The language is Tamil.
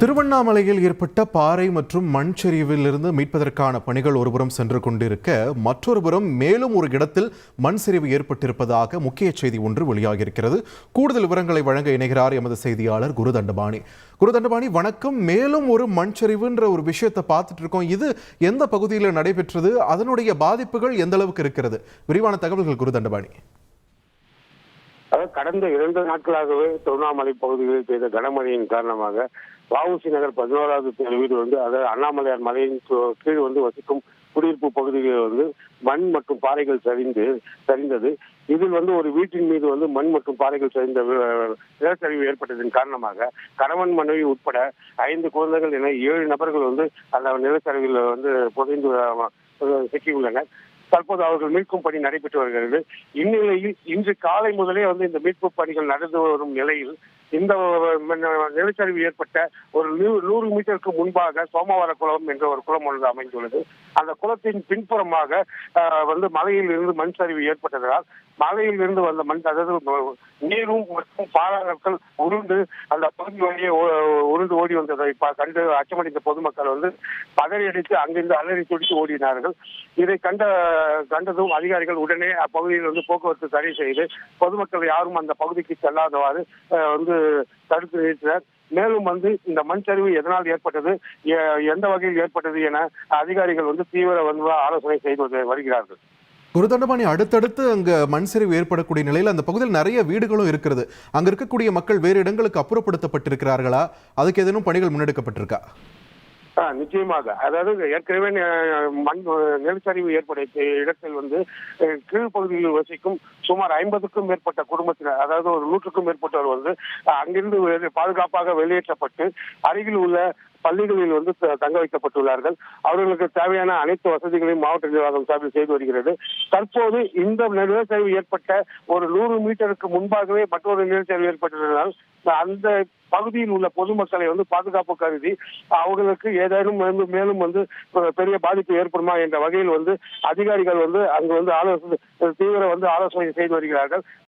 திருவண்ணாமலையில் ஏற்பட்ட பாறை மற்றும் மண் சரிவில் இருந்து மீட்பதற்கான பணிகள் ஒருபுறம் சென்று கொண்டிருக்க மற்றொருபுறம் மேலும் ஒரு இடத்தில் மண் சரிவு ஏற்பட்டிருப்பதாக முக்கிய செய்தி ஒன்று வெளியாகியிருக்கிறது. கூடுதல் விவரங்களை வழங்க இணைகிறார் எமது செய்தியாளர் குருதண்டபாணி. குருதண்டபாணி, வணக்கம். மேலும் ஒரு மண் சரிவுன்ற ஒரு விஷயத்தை பார்த்துட்டு இருக்கோம். இது எந்த பகுதியில் நடைபெற்றது? அதனுடைய பாதிப்புகள் எந்த அளவுக்கு இருக்கிறது? விரிவான தகவல்கள் குருதண்டபாணி. கடந்த 2 நாட்களாகவே திருவண்ணாமலை பகுதிகளில் பெய்த கனமழையின் காரணமாக வஉசி நகர் 11வது தெருவில் அதாவது அண்ணாமலையார் மலையின் கீழ் வசிக்கும் குடியிருப்பு பகுதிகளில் மண் மற்றும் பாறைகள் சரிந்தது. இதில் ஒரு வீட்டின் மீது மண் மற்றும் பாறைகள் சரிந்த நிலச்சரிவு ஏற்பட்டதன் காரணமாக கணவன் மனைவி உட்பட 5 குழந்தைகள் என 7 நபர்கள் அந்த நிலச்சரிவில் புதைந்து சிக்கியுள்ளனர். தற்போது அவர்கள் மீட்கும் பணி நடைபெற்று வருகிறது. இந்நிலையில் இன்று காலை முதலே இந்த மீட்பு பணிகள் நடந்து வரும் நிலையில் இந்த நிலச்சரிவு ஏற்பட்ட ஒரு 100 மீட்டருக்கு முன்பாக சோமவார குளம் என்ற ஒரு குளம் ஒன்று அமைந்துள்ளது. அந்த குளத்தின் பின்புறமாக மலையில் இருந்து மண் சரிவு ஏற்பட்டதால் மலையில் இருந்து வந்த மண், அதாவது நீரும் மற்றும் பாறாங்கற்கள் உருண்டு அந்த பகுதி வழியே உருண்டு ஓடி வந்ததை கண்டு அச்சமடைந்த பொதுமக்கள் பதறியடித்து அங்கிருந்து அலறி துடித்து ஓடினார்கள். இதை கண்டதும் அதிகாரிகள் உடனே அப்பகுதியில் போக்குவரத்து தடை செய்து பொதுமக்கள் யாரும் அந்த பகுதிக்கு செல்லாதவாறு தடுத்து நிறுத்தினர். மேலும் இந்த மண் சரிவு எதனால் ஏற்பட்டது, எந்த வகையில் ஏற்பட்டது என அதிகாரிகள் தீவிர ஆலோசனை செய்து வருகிறார்கள். குருதண்டபாணி, அடுத்தடுத்து அங்க மண் சரிவு ஏற்படக்கூடிய நிலையில் அந்த பகுதியில் நிறைய வீடுகளும் இருக்கிறது. அங்க இருக்கக்கூடிய மக்கள் வேறு இடங்களுக்கு அப்புறப்படுத்தப்பட்டிருக்கிறார்களா? அதுக்கு ஏதேனும் பணிகள் முன்னெடுக்கப்பட்டிருக்கா? நிச்சயமாக. அதாவது ஏற்கனவே மண் நிலச்சரிவு ஏற்பட்ட இடத்தில் கீழ்ப்பகுதியில் வசிக்கும் சுமார் 50க்கும் மேற்பட்ட குடும்பத்தினர், அதாவது ஒரு 100க்கும் மேற்பட்டவர் அங்கிருந்து பாதுகாப்பாக வெளியேற்றப்பட்டு அருகில் உள்ள பள்ளிகளில் தங்க வைக்கப்பட்டுள்ளார்கள். அவர்களுக்கு தேவையான அனைத்து வசதிகளையும் மாவட்ட நிர்வாகம் சார்பில் செய்து வருகிறது. தற்போது இந்த நிலச்சரிவு ஏற்பட்ட ஒரு 100 மீட்டருக்கு முன்பாகவே மற்றொரு நிலச்சரிவு ஏற்பட்டதனால் அந்த பகுதியில் உள்ள பொதுமக்களை பாதுகாப்பு கருதி அவர்களுக்கு ஏதேனும் மேலும் பெரிய பாதிப்பு ஏற்படுமா என்ற வகையில் அதிகாரிகள் அங்கு தீவிர ஆலோசனை செய்து வருகிறார்கள்.